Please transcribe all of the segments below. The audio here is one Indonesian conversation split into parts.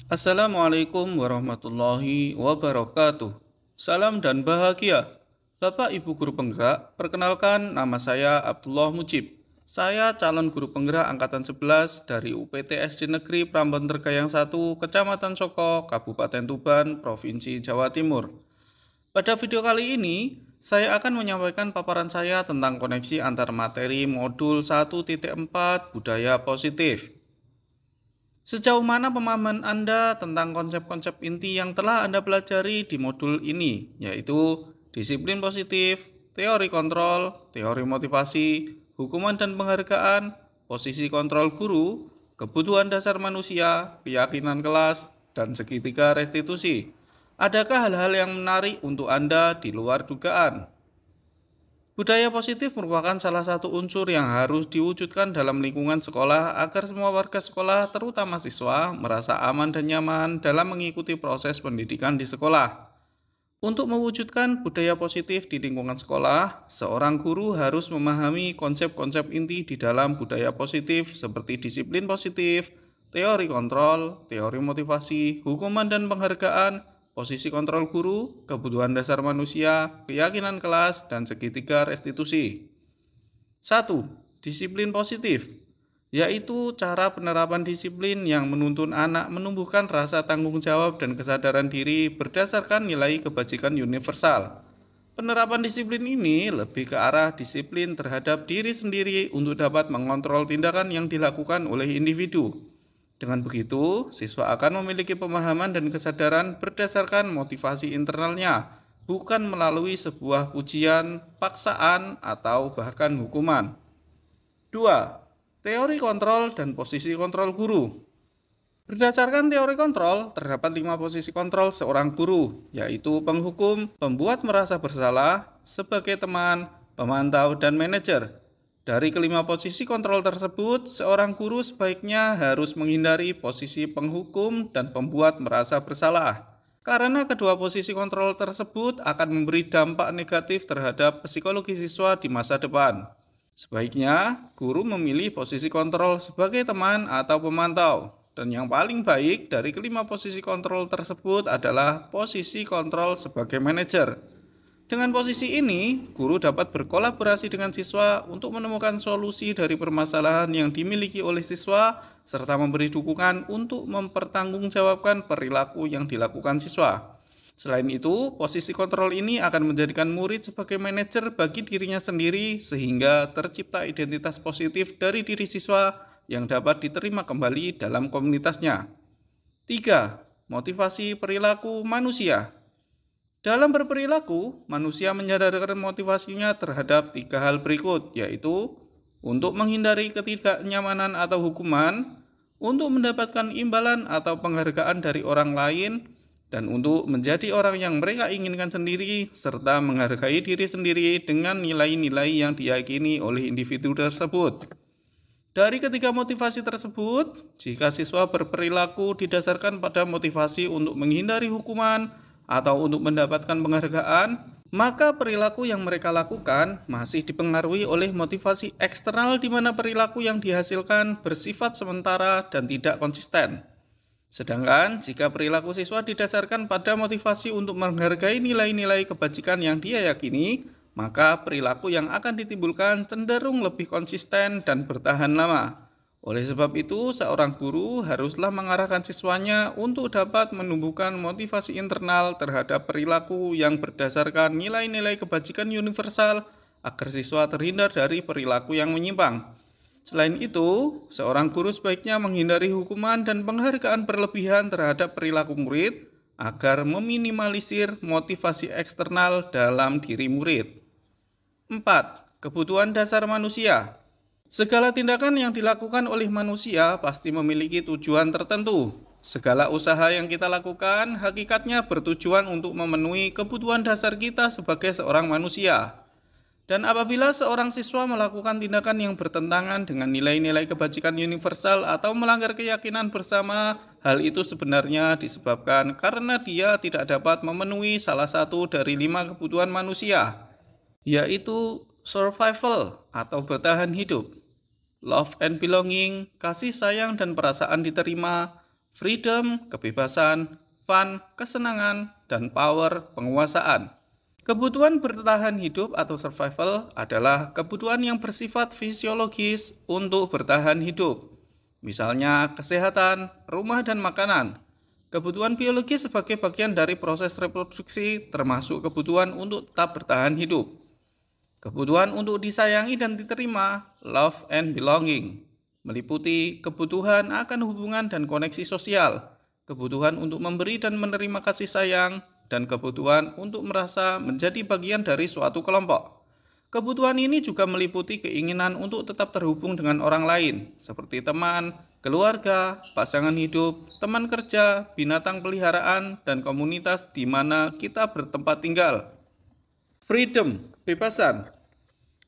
Assalamualaikum warahmatullahi wabarakatuh. Salam dan bahagia. Bapak Ibu Guru Penggerak, perkenalkan nama saya Abdullah Mujib. Saya calon guru penggerak angkatan 11 dari UPT SD Negeri Prambon Tergayang 1, Kecamatan Soko, Kabupaten Tuban, Provinsi Jawa Timur. Pada video kali ini, saya akan menyampaikan paparan saya tentang koneksi antar materi modul 1.4 budaya positif. Sejauh mana pemahaman Anda tentang konsep-konsep inti yang telah Anda pelajari di modul ini, yaitu disiplin positif, teori kontrol, teori motivasi, hukuman dan penghargaan, posisi kontrol guru, kebutuhan dasar manusia, keyakinan kelas, dan segitiga restitusi. Adakah hal-hal yang menarik untuk Anda di luar dugaan? Budaya positif merupakan salah satu unsur yang harus diwujudkan dalam lingkungan sekolah agar semua warga sekolah, terutama siswa, merasa aman dan nyaman dalam mengikuti proses pendidikan di sekolah. Untuk mewujudkan budaya positif di lingkungan sekolah, seorang guru harus memahami konsep-konsep inti di dalam budaya positif seperti disiplin positif, teori kontrol, teori motivasi, hukuman dan penghargaan, posisi kontrol guru, kebutuhan dasar manusia, keyakinan kelas, dan segitiga restitusi. 1. Disiplin positif, yaitu cara penerapan disiplin yang menuntun anak menumbuhkan rasa tanggung jawab dan kesadaran diri berdasarkan nilai kebajikan universal. Penerapan disiplin ini lebih ke arah disiplin terhadap diri sendiri untuk dapat mengontrol tindakan yang dilakukan oleh individu. Dengan begitu, siswa akan memiliki pemahaman dan kesadaran berdasarkan motivasi internalnya, bukan melalui sebuah pujian, paksaan, atau bahkan hukuman. 2. Teori kontrol dan posisi kontrol guru. Berdasarkan teori kontrol, terdapat 5 posisi kontrol seorang guru, yaitu penghukum, pembuat merasa bersalah, sebagai teman, pemantau, dan manajer. Dari kelima posisi kontrol tersebut, seorang guru sebaiknya harus menghindari posisi penghukum dan pembuat merasa bersalah. Karena kedua posisi kontrol tersebut akan memberi dampak negatif terhadap psikologi siswa di masa depan. Sebaiknya, guru memilih posisi kontrol sebagai teman atau pemantau. Dan yang paling baik dari kelima posisi kontrol tersebut adalah posisi kontrol sebagai manajer. Dengan posisi ini, guru dapat berkolaborasi dengan siswa untuk menemukan solusi dari permasalahan yang dimiliki oleh siswa, serta memberi dukungan untuk mempertanggungjawabkan perilaku yang dilakukan siswa. Selain itu, posisi kontrol ini akan menjadikan murid sebagai manajer bagi dirinya sendiri, sehingga tercipta identitas positif dari diri siswa yang dapat diterima kembali dalam komunitasnya. 3. Motivasi perilaku manusia. Dalam berperilaku, manusia menyadarkan motivasinya terhadap 3 hal berikut, yaitu untuk menghindari ketidaknyamanan atau hukuman, untuk mendapatkan imbalan atau penghargaan dari orang lain, dan untuk menjadi orang yang mereka inginkan sendiri, serta menghargai diri sendiri dengan nilai-nilai yang diyakini oleh individu tersebut. Dari ketiga motivasi tersebut, jika siswa berperilaku didasarkan pada motivasi untuk menghindari hukuman, atau untuk mendapatkan penghargaan, maka perilaku yang mereka lakukan masih dipengaruhi oleh motivasi eksternal di mana perilaku yang dihasilkan bersifat sementara dan tidak konsisten. Sedangkan jika perilaku siswa didasarkan pada motivasi untuk menghargai nilai-nilai kebajikan yang dia yakini, maka perilaku yang akan ditimbulkan cenderung lebih konsisten dan bertahan lama. Oleh sebab itu, seorang guru haruslah mengarahkan siswanya untuk dapat menumbuhkan motivasi internal terhadap perilaku yang berdasarkan nilai-nilai kebajikan universal agar siswa terhindar dari perilaku yang menyimpang. Selain itu, seorang guru sebaiknya menghindari hukuman dan penghargaan berlebihan terhadap perilaku murid agar meminimalisir motivasi eksternal dalam diri murid. 4. Kebutuhan dasar manusia. Segala tindakan yang dilakukan oleh manusia pasti memiliki tujuan tertentu. Segala usaha yang kita lakukan hakikatnya bertujuan untuk memenuhi kebutuhan dasar kita sebagai seorang manusia. Dan apabila seorang siswa melakukan tindakan yang bertentangan dengan nilai-nilai kebajikan universal atau melanggar keyakinan bersama, hal itu sebenarnya disebabkan karena dia tidak dapat memenuhi salah satu dari 5 kebutuhan manusia, yaitu survival atau bertahan hidup, love and belonging, kasih sayang dan perasaan diterima, freedom, kebebasan, fun, kesenangan, dan power, penguasaan. Kebutuhan bertahan hidup atau survival adalah kebutuhan yang bersifat fisiologis untuk bertahan hidup. Misalnya kesehatan, rumah, dan makanan. Kebutuhan biologis sebagai bagian dari proses reproduksi termasuk kebutuhan untuk tetap bertahan hidup. Kebutuhan untuk disayangi dan diterima, love and belonging, meliputi kebutuhan akan hubungan dan koneksi sosial, kebutuhan untuk memberi dan menerima kasih sayang, dan kebutuhan untuk merasa menjadi bagian dari suatu kelompok. Kebutuhan ini juga meliputi keinginan untuk tetap terhubung dengan orang lain, seperti teman, keluarga, pasangan hidup, teman kerja, binatang peliharaan, dan komunitas di mana kita bertempat tinggal. Freedom, kebebasan.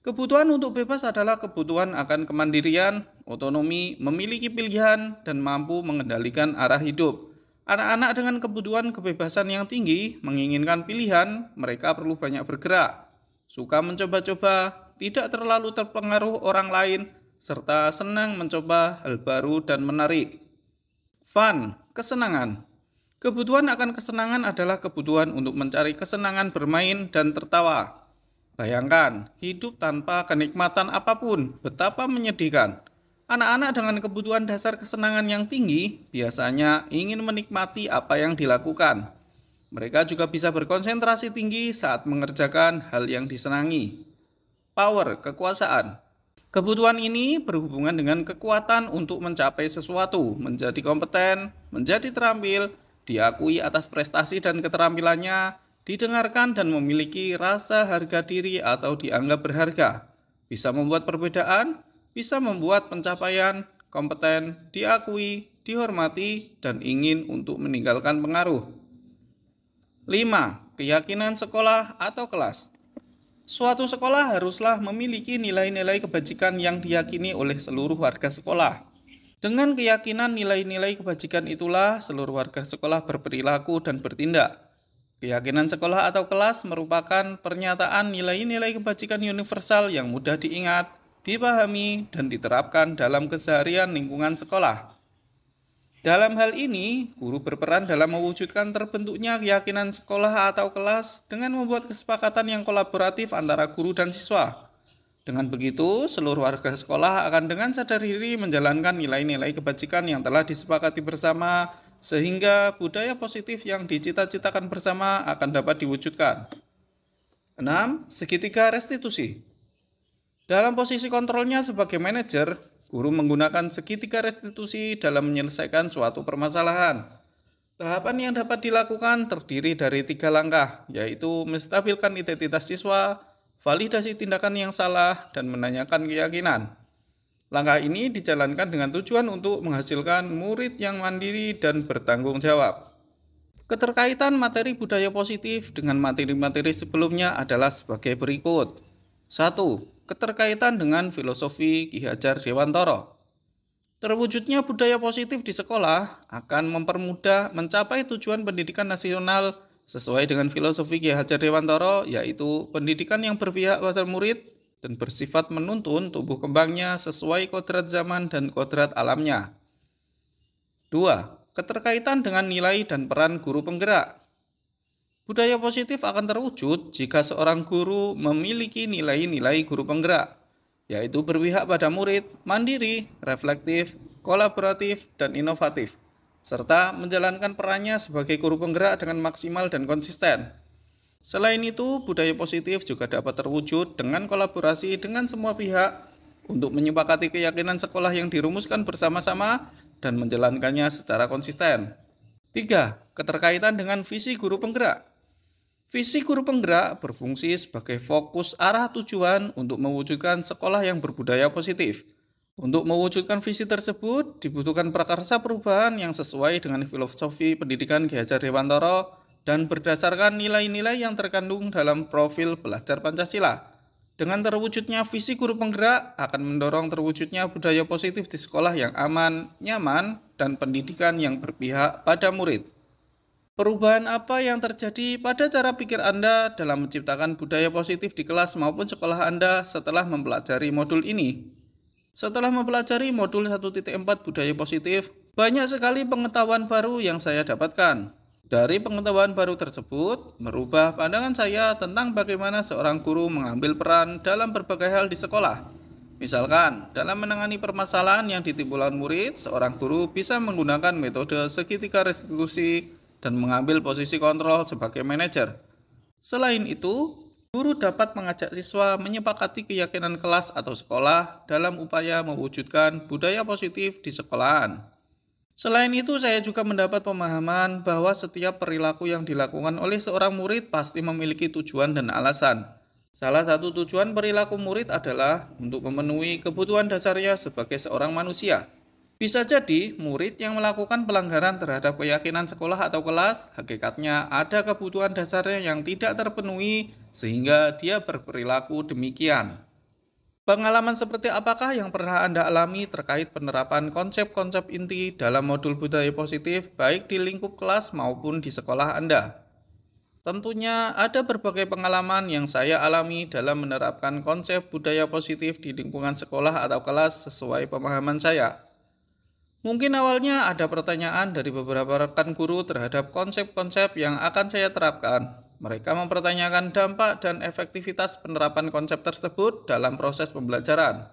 Kebutuhan untuk bebas adalah kebutuhan akan kemandirian, otonomi, memiliki pilihan, dan mampu mengendalikan arah hidup. Anak-anak dengan kebutuhan kebebasan yang tinggi menginginkan pilihan, mereka perlu banyak bergerak, suka mencoba-coba, tidak terlalu terpengaruh orang lain, serta senang mencoba hal baru dan menarik. Fun, kesenangan. Kebutuhan akan kesenangan adalah kebutuhan untuk mencari kesenangan bermain dan tertawa. Bayangkan, hidup tanpa kenikmatan apapun, betapa menyedihkan. Anak-anak dengan kebutuhan dasar kesenangan yang tinggi biasanya ingin menikmati apa yang dilakukan. Mereka juga bisa berkonsentrasi tinggi saat mengerjakan hal yang disenangi. Power, kekuasaan. Kebutuhan ini berhubungan dengan kekuatan untuk mencapai sesuatu, menjadi kompeten, menjadi terampil, diakui atas prestasi dan keterampilannya, didengarkan dan memiliki rasa harga diri atau dianggap berharga. Bisa membuat perbedaan, bisa membuat pencapaian, kompeten, diakui, dihormati, dan ingin untuk meninggalkan pengaruh. 5. Keyakinan sekolah atau kelas. Suatu sekolah haruslah memiliki nilai-nilai kebajikan yang diyakini oleh seluruh warga sekolah. Dengan keyakinan nilai-nilai kebajikan itulah seluruh warga sekolah berperilaku dan bertindak. Keyakinan sekolah atau kelas merupakan pernyataan nilai-nilai kebajikan universal yang mudah diingat, dipahami, dan diterapkan dalam keseharian lingkungan sekolah. Dalam hal ini, guru berperan dalam mewujudkan terbentuknya keyakinan sekolah atau kelas dengan membuat kesepakatan yang kolaboratif antara guru dan siswa. Dengan begitu, seluruh warga sekolah akan dengan sadar diri menjalankan nilai-nilai kebajikan yang telah disepakati bersama, sehingga budaya positif yang dicita-citakan bersama akan dapat diwujudkan. 6. Segitiga restitusi. Dalam posisi kontrolnya sebagai manajer, guru menggunakan segitiga restitusi dalam menyelesaikan suatu permasalahan. Tahapan yang dapat dilakukan terdiri dari 3 langkah, yaitu menstabilkan identitas siswa, validasi tindakan yang salah, dan menanyakan keyakinan. Langkah ini dijalankan dengan tujuan untuk menghasilkan murid yang mandiri dan bertanggung jawab. Keterkaitan materi budaya positif dengan materi-materi sebelumnya adalah sebagai berikut. 1. Keterkaitan dengan filosofi Ki Hajar Dewantara. Terwujudnya budaya positif di sekolah akan mempermudah mencapai tujuan pendidikan nasional sesuai dengan filosofi Ki Hajar Dewantara, yaitu pendidikan yang berpihak pada murid dan bersifat menuntun tumbuh kembangnya sesuai kodrat zaman dan kodrat alamnya. 2. Keterkaitan dengan nilai dan peran guru penggerak. Budaya positif akan terwujud jika seorang guru memiliki nilai-nilai guru penggerak, yaitu berpihak pada murid, mandiri, reflektif, kolaboratif, dan inovatif, serta menjalankan perannya sebagai guru penggerak dengan maksimal dan konsisten. Selain itu, budaya positif juga dapat terwujud dengan kolaborasi dengan semua pihak untuk menyepakati keyakinan sekolah yang dirumuskan bersama-sama dan menjalankannya secara konsisten. 3. Keterkaitan dengan visi guru penggerak. Visi guru penggerak berfungsi sebagai fokus arah tujuan untuk mewujudkan sekolah yang berbudaya positif. Untuk mewujudkan visi tersebut, dibutuhkan prakarsa perubahan yang sesuai dengan filosofi pendidikan Ki Hajar Dewantara dan berdasarkan nilai-nilai yang terkandung dalam profil belajar Pancasila. Dengan terwujudnya visi guru penggerak akan mendorong terwujudnya budaya positif di sekolah yang aman, nyaman, dan pendidikan yang berpihak pada murid. Perubahan apa yang terjadi pada cara pikir Anda dalam menciptakan budaya positif di kelas maupun sekolah Anda setelah mempelajari modul ini? Setelah mempelajari modul 1.4 budaya positif, Banyak sekali pengetahuan baru yang saya dapatkan. Dari pengetahuan baru tersebut, merubah pandangan saya tentang bagaimana seorang guru mengambil peran dalam berbagai hal di sekolah. Misalkan, dalam menangani permasalahan yang ditimbulkan murid, seorang guru bisa menggunakan metode segitiga restitusi dan mengambil posisi kontrol sebagai manajer. Selain itu, guru dapat mengajak siswa menyepakati keyakinan kelas atau sekolah dalam upaya mewujudkan budaya positif di sekolahan. Selain itu, saya juga mendapat pemahaman bahwa setiap perilaku yang dilakukan oleh seorang murid pasti memiliki tujuan dan alasan. Salah satu tujuan perilaku murid adalah untuk memenuhi kebutuhan dasarnya sebagai seorang manusia. Bisa jadi, murid yang melakukan pelanggaran terhadap keyakinan sekolah atau kelas, hakikatnya ada kebutuhan dasarnya yang tidak terpenuhi sehingga dia berperilaku demikian. Pengalaman seperti apakah yang pernah Anda alami terkait penerapan konsep-konsep inti dalam modul budaya positif baik di lingkup kelas maupun di sekolah Anda? Tentunya ada berbagai pengalaman yang saya alami dalam menerapkan konsep budaya positif di lingkungan sekolah atau kelas sesuai pemahaman saya. Mungkin awalnya ada pertanyaan dari beberapa rekan guru terhadap konsep-konsep yang akan saya terapkan. Mereka mempertanyakan dampak dan efektivitas penerapan konsep tersebut dalam proses pembelajaran.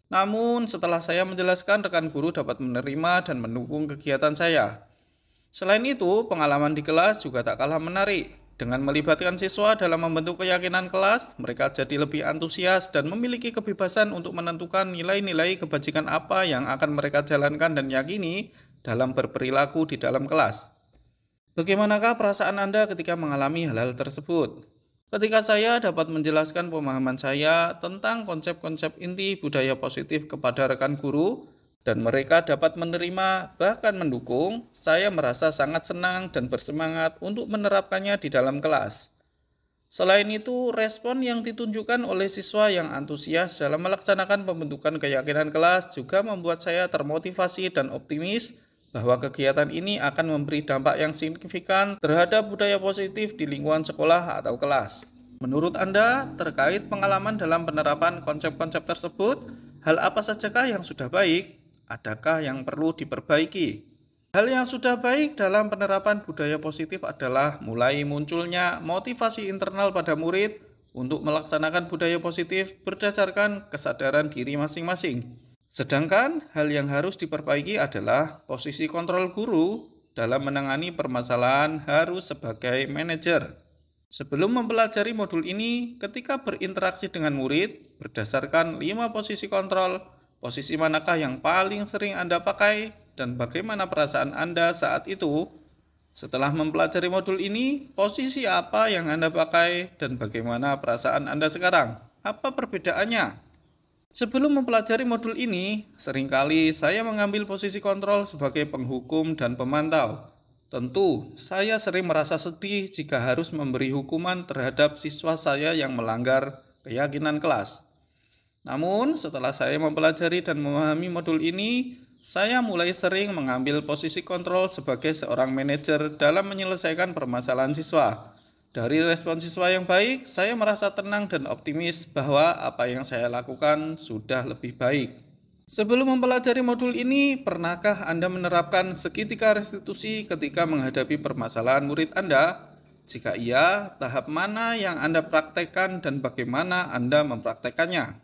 Namun, setelah saya menjelaskan, rekan guru dapat menerima dan mendukung kegiatan saya. Selain itu, pengalaman di kelas juga tak kalah menarik. Dengan melibatkan siswa dalam membentuk keyakinan kelas, mereka jadi lebih antusias dan memiliki kebebasan untuk menentukan nilai-nilai kebajikan apa yang akan mereka jalankan dan yakini dalam berperilaku di dalam kelas. Bagaimanakah perasaan Anda ketika mengalami hal-hal tersebut? Ketika saya dapat menjelaskan pemahaman saya tentang konsep-konsep inti budaya positif kepada rekan guru, dan mereka dapat menerima bahkan mendukung, saya merasa sangat senang dan bersemangat untuk menerapkannya di dalam kelas. Selain itu, respon yang ditunjukkan oleh siswa yang antusias dalam melaksanakan pembentukan keyakinan kelas juga membuat saya termotivasi dan optimis bahwa kegiatan ini akan memberi dampak yang signifikan terhadap budaya positif di lingkungan sekolah atau kelas. Menurut Anda, terkait pengalaman dalam penerapan konsep-konsep tersebut, hal apa sajakah yang sudah baik? Adakah yang perlu diperbaiki? Hal yang sudah baik dalam penerapan budaya positif adalah mulai munculnya motivasi internal pada murid untuk melaksanakan budaya positif berdasarkan kesadaran diri masing-masing. Sedangkan hal yang harus diperbaiki adalah posisi kontrol guru dalam menangani permasalahan harus sebagai manajer. Sebelum mempelajari modul ini, ketika berinteraksi dengan murid, berdasarkan 5 posisi kontrol, posisi manakah yang paling sering Anda pakai dan bagaimana perasaan Anda saat itu? Setelah mempelajari modul ini, posisi apa yang Anda pakai dan bagaimana perasaan Anda sekarang? Apa perbedaannya? Sebelum mempelajari modul ini, seringkali saya mengambil posisi kontrol sebagai penghukum dan pemantau. Tentu, saya sering merasa sedih jika harus memberi hukuman terhadap siswa saya yang melanggar keyakinan kelas. Namun, setelah saya mempelajari dan memahami modul ini, saya mulai sering mengambil posisi kontrol sebagai seorang manajer dalam menyelesaikan permasalahan siswa. Dari respon siswa yang baik, saya merasa tenang dan optimis bahwa apa yang saya lakukan sudah lebih baik. Sebelum mempelajari modul ini, pernahkah Anda menerapkan segitiga restitusi ketika menghadapi permasalahan murid Anda? Jika iya, tahap mana yang Anda praktekkan dan bagaimana Anda mempraktekannya?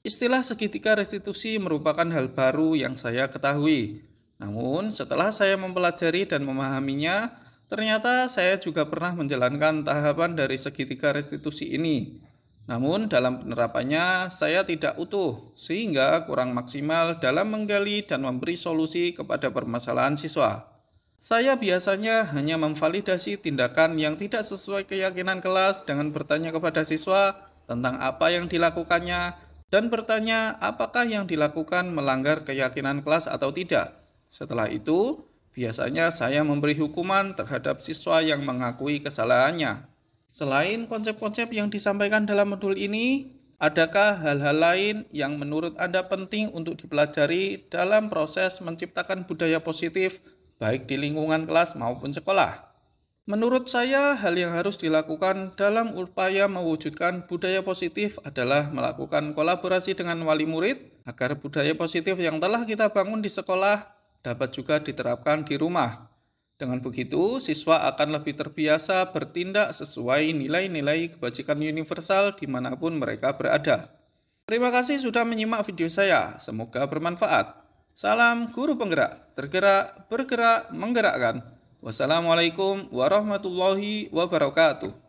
Istilah segitiga restitusi merupakan hal baru yang saya ketahui. Namun, setelah saya mempelajari dan memahaminya, ternyata saya juga pernah menjalankan tahapan dari segitiga restitusi ini. Namun dalam penerapannya saya tidak utuh sehingga kurang maksimal dalam menggali dan memberi solusi kepada permasalahan siswa. Saya biasanya hanya memvalidasi tindakan yang tidak sesuai keyakinan kelas dengan bertanya kepada siswa tentang apa yang dilakukannya dan bertanya apakah yang dilakukan melanggar keyakinan kelas atau tidak. Setelah itu, biasanya saya memberi hukuman terhadap siswa yang mengakui kesalahannya. Selain konsep-konsep yang disampaikan dalam modul ini, adakah hal-hal lain yang menurut Anda penting untuk dipelajari dalam proses menciptakan budaya positif baik di lingkungan kelas maupun sekolah? Menurut saya, hal yang harus dilakukan dalam upaya mewujudkan budaya positif adalah melakukan kolaborasi dengan wali murid agar budaya positif yang telah kita bangun di sekolah dapat juga diterapkan di rumah. Dengan begitu, siswa akan lebih terbiasa bertindak sesuai nilai-nilai kebajikan universal dimanapun mereka berada. Terima kasih sudah menyimak video saya, semoga bermanfaat. Salam guru penggerak, tergerak, bergerak, menggerakkan. Wassalamualaikum warahmatullahi wabarakatuh.